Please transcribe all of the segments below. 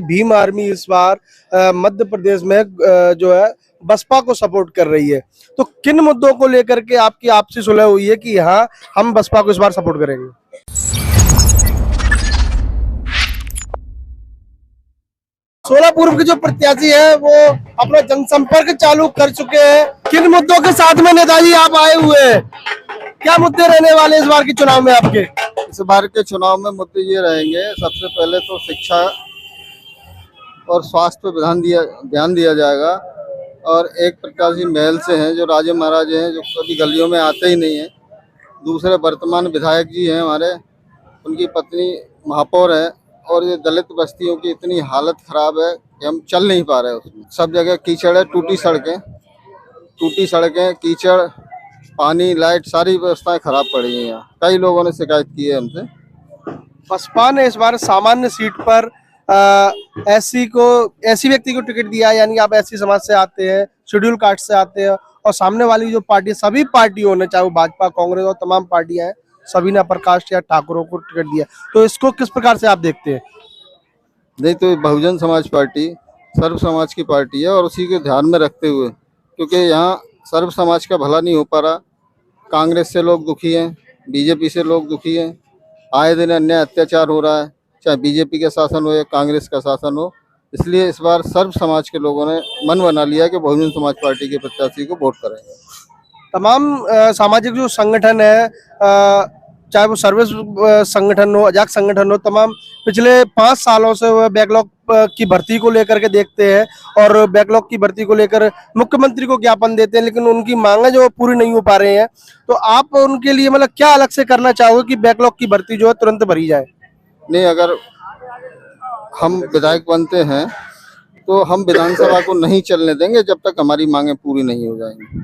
Bhim army इस बार मध्य प्रदेश में जो है बसपा को सपोर्ट कर रही है। तो किन मुद्दों को लेकर के आपकी आपसी सुलह हुई है कि हाँ हम बसपा को इस बार सपोर्ट करेंगे? सोलापुर के जो प्रत्याशी है वो अपना जनसंपर्क चालू कर चुके हैं। किन मुद्दों के साथ में नेताजी आप आए हुए हैं? क्या मुद्दे रहने वाले इस बार के चुनाव में आपके? इस बार के चुनाव में मुद्दे ये रहेंगे, सबसे पहले तो शिक्षा और स्वास्थ्य पे ध्यान दिया जाएगा। और एक प्रत्याशी महल से हैं जो राजे महाराजे हैं, जो कभी गलियों में आते ही नहीं हैं। दूसरे वर्तमान विधायक जी हैं हमारे, उनकी पत्नी महापौर है। और ये दलित बस्तियों की इतनी हालत खराब है कि हम चल नहीं पा रहे हैं उसमें। सब जगह कीचड़ है, टूटी सड़कें, कीचड़, पानी, लाइट, सारी व्यवस्थाएं खराब पड़ी हैं। यहाँ कई लोगों ने शिकायत की है हमसे। बसपा ने इस बार सामान्य सीट पर एससी व्यक्ति को टिकट दिया है, यानी आप एससी समाज से आते हैं, शेड्यूल कास्ट से आते हैं, और सामने वाली जो पार्टी, सभी पार्टियों ने, चाहे वो भाजपा, कांग्रेस और तमाम पार्टियां हैं, सभी ने प्रकाश या ठाकुरों को टिकट दिया। तो इसको किस प्रकार से आप देखते हैं? नहीं तो बहुजन समाज पार्टी सर्व समाज की पार्टी है, और उसी के ध्यान में रखते हुए, क्योंकि यहाँ सर्व समाज का भला नहीं हो पा रहा। कांग्रेस से लोग दुखी हैं, बीजेपी से लोग दुखी हैं। आए दिन अन्याय अत्याचार हो रहा है, चाहे बीजेपी का शासन हो या कांग्रेस का शासन हो। इसलिए इस बार सर्व समाज के लोगों ने मन बना लिया कि बहुजन समाज पार्टी के प्रत्याशी को वोट करेंगे। तमाम सामाजिक जो संगठन है, चाहे वो सर्विस संगठन हो, अजाक संगठन हो, तमाम पिछले 5 सालों से वह बैकलॉग की भर्ती को लेकर के देखते हैं और बैकलॉग की भर्ती को लेकर मुख्यमंत्री को ज्ञापन देते हैं, लेकिन उनकी मांगे जो पूरी नहीं हो पा रहे हैं। तो आप उनके लिए मतलब क्या अलग से करना चाहोगे कि बैकलॉग की भर्ती जो है तुरंत भरी जाए? नहीं, अगर हम विधायक बनते हैं तो हम विधानसभा को नहीं चलने देंगे जब तक हमारी मांगे पूरी नहीं हो जाएंगी।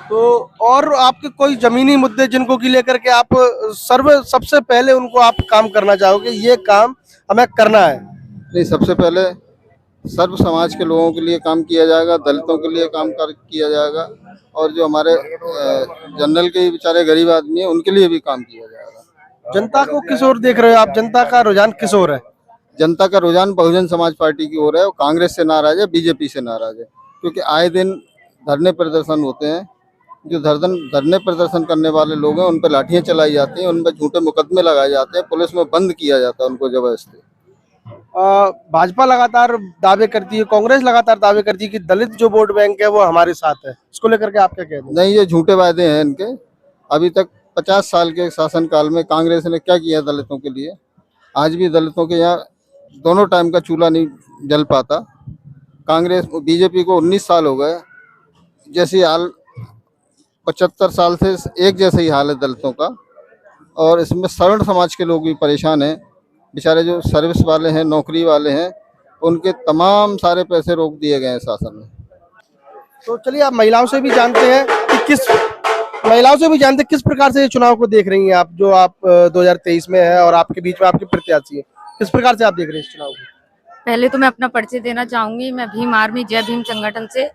तो और आपके कोई जमीनी मुद्दे जिनको की लेकर के आप सबसे पहले उनको आप काम करना चाहोगे, ये काम हमें करना है? नहीं, सबसे पहले सर्व समाज के लोगों के लिए काम किया जाएगा, दलितों के लिए काम किया जाएगा, और जो हमारे जनरल के बेचारे गरीब आदमी हैं उनके लिए भी काम किया जाएगा। जनता को किस ओर देख रहे हो आप? जनता का रुझान किस ओर है? जनता का रुझान बहुजन समाज पार्टी की ओर है। वो कांग्रेस से नाराज है, बीजेपी से नाराज है, क्योंकि आए दिन धरने प्रदर्शन होते हैं। जो धरने प्रदर्शन करने वाले लोग हैं उन पर लाठियां चलाई जाती हैं, उन पर झूठे मुकदमे लगाए जाते हैं, पुलिस में बंद किया जाता है उनको जबरदस्ती। भाजपा लगातार दावे करती है, कांग्रेस लगातार दावे करती है कि दलित जो वोट बैंक है वो हमारे साथ है। इसको लेकर के आप क्या कहते हैं? नहीं, ये झूठे वादे हैं इनके। अभी तक 50 साल के शासनकाल में कांग्रेस ने क्या किया दलितों के लिए? आज भी दलितों के यहाँ दोनों टाइम का चूल्हा नहीं जल पाता। कांग्रेस बीजेपी को 19 साल हो गए, जैसी हाल 75 साल से एक जैसा ही हाल है दलितों का। और इसमें सवर्ण समाज के लोग भी परेशान हैं। बेचारे जो सर्विस वाले हैं, नौकरी वाले हैं, उनके तमाम सारे पैसे रोक दिए गए हैं शासन में। तो चलिए आप महिलाओं से भी जानते हैं किस प्रकार से ये चुनाव को देख रही हैं आप, जो आप 2023 में है और आपके बीच में आपके प्रत्याशी है। किस प्रकार से आप देख रहे हैं इस चुनाव को? पहले तो मैं अपना परिचय देना चाहूंगी। मैं भीम आर्मी जय भीम संगठन से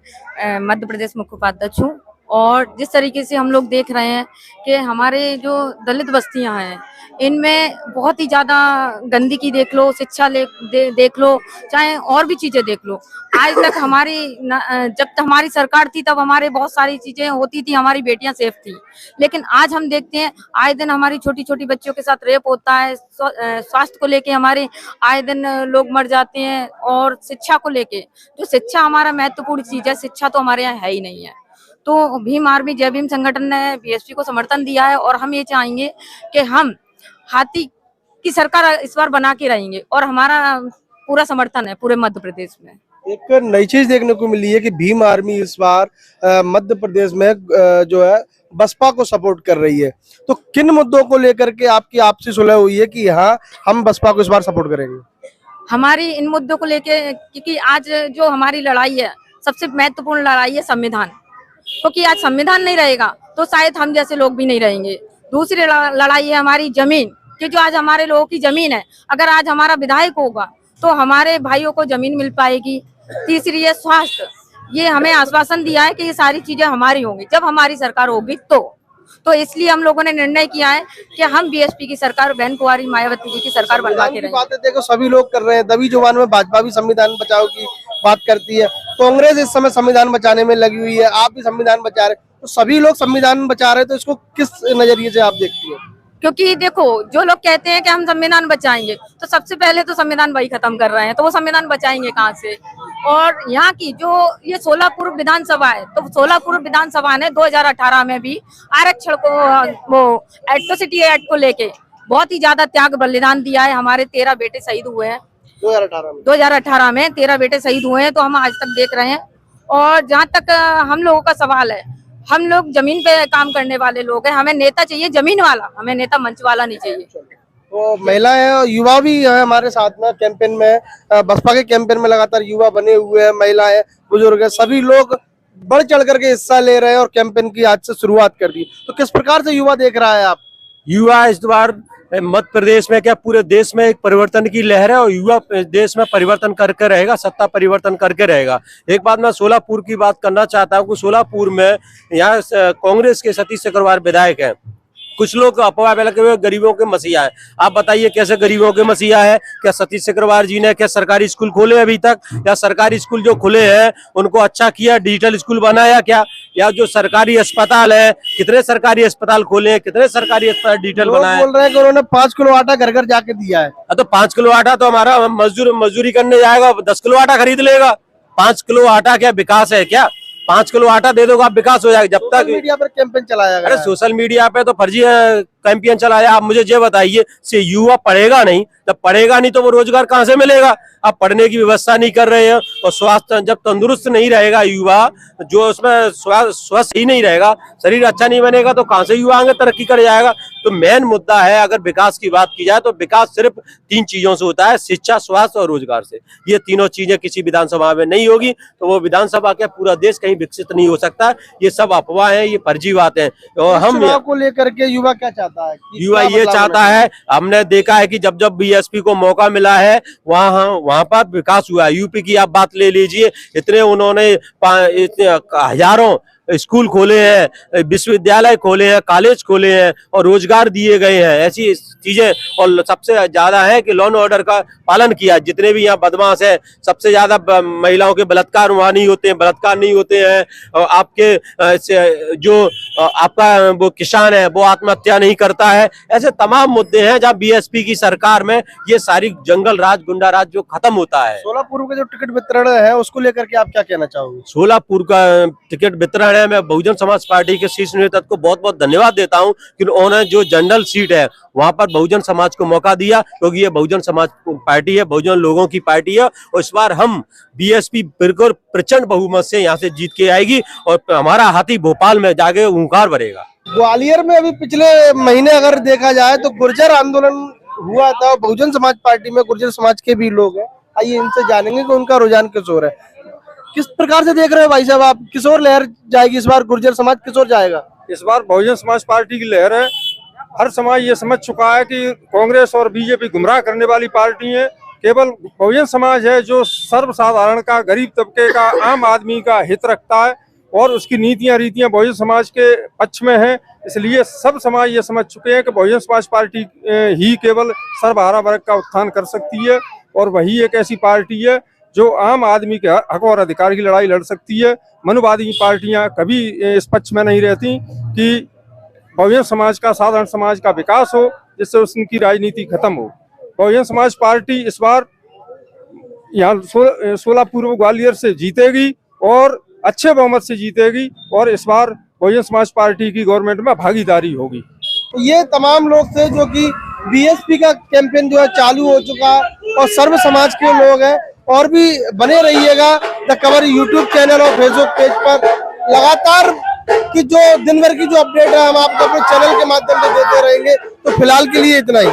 मध्य प्रदेश मुख्य उपाध्यक्ष हूँ। और जिस तरीके से हम लोग देख रहे हैं कि हमारे जो दलित बस्तियां हैं, इनमें बहुत ही ज्यादा गंदगी देख लो, शिक्षा देख लो, चाहे और भी चीजें देख लो। आज तक जब तक हमारी सरकार थी तब हमारे बहुत सारी चीजें होती थी, हमारी बेटियां सेफ थी। लेकिन आज हम देखते हैं आए दिन हमारी छोटी छोटी बच्चियों के साथ रेप होता है। स्वास्थ्य को लेके हमारे आए दिन लोग मर जाते हैं। और शिक्षा को लेके, जो शिक्षा हमारा महत्वपूर्ण चीज है, शिक्षा तो हमारे यहाँ है ही नहीं है। तो भीम आर्मी जय भीम संगठन ने बीएसपी को समर्थन दिया है, और हम ये चाहेंगे कि हम हाथी की सरकार इस बार बना के रहेंगे, और हमारा पूरा समर्थन है पूरे मध्य प्रदेश में। एक नई चीज देखने को मिली है कि भीम आर्मी इस बार मध्य प्रदेश में जो है बसपा को सपोर्ट कर रही है। तो किन मुद्दों को लेकर के आपकी आपसी सुलह हुई है कि हाँ हम बसपा को इस बार सपोर्ट करेंगे? हमारी इन मुद्दों को लेके, क्योंकि आज जो हमारी लड़ाई है, सबसे महत्वपूर्ण लड़ाई है संविधान। क्योंकि आज संविधान नहीं रहेगा तो शायद हम जैसे लोग भी नहीं रहेंगे। दूसरी लड़ाई है हमारी जमीन, कि जो आज हमारे लोगों की जमीन है, अगर आज हमारा विधायक होगा तो हमारे भाइयों को जमीन मिल पाएगी। तीसरी है स्वास्थ्य। ये हमें आश्वासन दिया है कि ये सारी चीजें हमारी होंगी जब हमारी सरकार होगी। तो तो इसलिए हम लोगों ने निर्णय किया है कि हम बीएसपी की सरकार, बहन कुंवारी मायावती जी की सरकार बनवा के संविधान की रहेंगे। बातें देखो सभी लोग कर रहे हैं, दबी जुबान में भाजपा भी संविधान बचाओ की बात करती है, कांग्रेस इस समय संविधान बचाने में लगी हुई है, आप भी संविधान बचा रहे, तो सभी लोग संविधान बचा रहे हैं, तो इसको किस नजरिए से आप देखती है? क्योंकि देखो, जो लोग कहते हैं कि हम संविधान बचाएंगे, तो सबसे पहले तो संविधान वही खत्म कर रहे हैं, तो वो संविधान बचाएंगे कहाँ से? और यहाँ की जो ये 16 पूर्व विधानसभा है, तो 16 पूर्व विधानसभा ने 2018 में भी आरक्षण को, वो एट्रोसिटी एक्ट को लेके बहुत ही ज्यादा त्याग बलिदान दिया है। हमारे 13 बेटे शहीद हुए हैं 2018 में 13 बेटे शहीद हुए हैं, तो हम आज तक देख रहे हैं। और जहाँ तक हम लोगों का सवाल है, हम लोग जमीन पे काम करने वाले लोग हैं, हमें नेता चाहिए जमीन वाला, हमें नेता मंच वाला नहीं चाहिए। तो महिलाएं और युवा भी है हमारे साथ में कैंपेन में, बसपा के कैंपेन में लगातार युवा बने हुए हैं, महिलाएं, बुजुर्ग हैं, सभी लोग बढ़ चढ़ करके हिस्सा ले रहे हैं और कैंपेन की आज से शुरुआत कर दी। तो किस प्रकार से युवा देख रहा है आप? युवा इस बार मध्य प्रदेश में क्या पूरे देश में एक परिवर्तन की लहर है और युवा देश में परिवर्तन करके रहेगा, सत्ता परिवर्तन करके रहेगा। एक बात मैं सोलापुर की बात करना चाहता हूँ कि सोलापुर में यहाँ कांग्रेस के सतीश सिकरवार विधायक हैं। कुछ लोग अफवाह फैलाते हुए गरीबों के मसीहा है। आप बताइए कैसे गरीबों के मसीहा है? क्या सतीश सिकरवार जी ने क्या सरकारी स्कूल खोले अभी तक? या सरकारी स्कूल जो खुले हैं उनको अच्छा किया, डिजिटल स्कूल बनाया क्या? या जो सरकारी अस्पताल है, कितने सरकारी अस्पताल खोले हैं, कितने सरकारी अस्पताल डिजिटल बनाए? बोल रहे हैं कि उन्होंने 5 किलो आटा घर घर जाके दिया है। तो 5 किलो आटा तो हमारा मजदूरी करने जाएगा 10 किलो आटा खरीद लेगा। 5 किलो आटा क्या विकास है क्या? 5 किलो आटा दे दोगे आप, विकास हो जाएगा। जब तक मीडिया पर कैंपेन चलाया गया अरे सोशल मीडिया पे तो फर्जी कैंपेन चलाया। आप मुझे ये बताइए, से युवा पढ़ेगा नहीं, जब पढ़ेगा नहीं तो वो रोजगार कहाँ से मिलेगा? आप पढ़ने की व्यवस्था नहीं कर रहे हैं और स्वास्थ्य जब तंदुरुस्त नहीं रहेगा युवा, जो उसमें स्वस्थ ही नहीं रहेगा, शरीर अच्छा नहीं बनेगा, तो कहाँ से युवा आगे तरक्की कर जाएगा? तो मेन मुद्दा है, अगर विकास की बात की जाए तो विकास सिर्फ 3 चीजों से होता है, शिक्षा, स्वास्थ्य और रोजगार से। ये तीनों चीजें किसी विधानसभा में नहीं होगी तो वो विधानसभा क्या पूरा देश कहीं विकसित नहीं हो सकता। ये सब अफवाह है, ये फर्जी बात है। और हम चुनाव को लेकर के युवा क्या चाहता है? युवा ये चाहता है, हमने देखा है कि जब जब बीएसपी को मौका मिला है वहां पर विकास हुआ है। यूपी की आप बात ले लीजिए, इतने उन्होंने हजारों स्कूल खोले हैं, विश्वविद्यालय खोले हैं, कॉलेज खोले हैं और रोजगार दिए गए हैं। ऐसी चीजें, और सबसे ज्यादा है कि लॉ एंड ऑर्डर का पालन किया। जितने भी यहाँ बदमाश है, सबसे ज्यादा महिलाओं के बलात्कार वहां नहीं होते हैं, बलात्कार नहीं होते हैं। और आपके जो आपका वो किसान है वो आत्महत्या नहीं करता है। ऐसे तमाम मुद्दे हैं जहाँ बीएसपी की सरकार में ये सारी जंगल राज, गुंडा राज जो खत्म होता है। सोलापुर का जो टिकट वितरण है उसको लेकर के आप क्या कहना चाहोगे? सोलापुर का टिकट वितरण, मैं बहुजन समाज पार्टी के शीर्ष नेतृत्व को बहुत बहुत धन्यवाद देता हूं कि उन्होंने जो जनरल सीट है वहां पर बहुजन समाज को मौका दिया, क्योंकि ये बहुजन समाज पार्टी है, बहुजन लोगों की पार्टी है। और इस बार हम बीएसपी बिल्कुल प्रचंड बहुमत से यहाँ से जीत के आएगी और हमारा हाथी भोपाल में जाके हुंकार भरेगा। ग्वालियर में अभी पिछले महीने अगर देखा जाए तो गुर्जर आंदोलन हुआ था, बहुजन समाज पार्टी में गुर्जर समाज के भी लोग हैं। आइए इनसे जानेंगे कि उनका रुझान किस ओर है। किस प्रकार से देख रहे हैं भाई साहब आप, किस ओर लहर जाएगी इस बार? गुर्जर समाज किस ओर जाएगा इस बार? बहुजन समाज पार्टी की लहर है। हर समाज ये समझ चुका है कि कांग्रेस और बीजेपी गुमराह करने वाली पार्टी है। केवल बहुजन समाज है जो सर्वसाधारण का, गरीब तबके का, आम आदमी का हित रखता है और उसकी नीतियां रीतियां बहुजन समाज के पक्ष में है। इसलिए सब समाज ये समझ चुके हैं कि बहुजन समाज पार्टी ही केवल सर्वहारा वर्ग का उत्थान कर सकती है और वही एक ऐसी पार्टी है जो आम आदमी के हक और अधिकार की लड़ाई लड़ सकती है। मनुवादी पार्टियां कभी इस पक्ष में नहीं रहती कि बहुजन समाज का, साधारण समाज का विकास हो, जिससे उनकी राजनीति खत्म हो। बहुजन समाज पार्टी इस बार यहाँ सोलापुर ग्वालियर से जीतेगी और अच्छे बहुमत से जीतेगी और इस बार बहुजन समाज पार्टी की गवर्नमेंट में भागीदारी होगी। तो ये तमाम लोग थे जो कि बीएसपी का कैंपेन जो है चालू हो चुका और सर्व समाज के लोग हैं। और भी बने रहिएगा द कवर यूट्यूब चैनल और फेसबुक पेज पर। लगातार की जो दिन भर की जो अपडेट है हम आपको अपने चैनल के माध्यम से देते रहेंगे। तो फिलहाल के लिए इतना ही।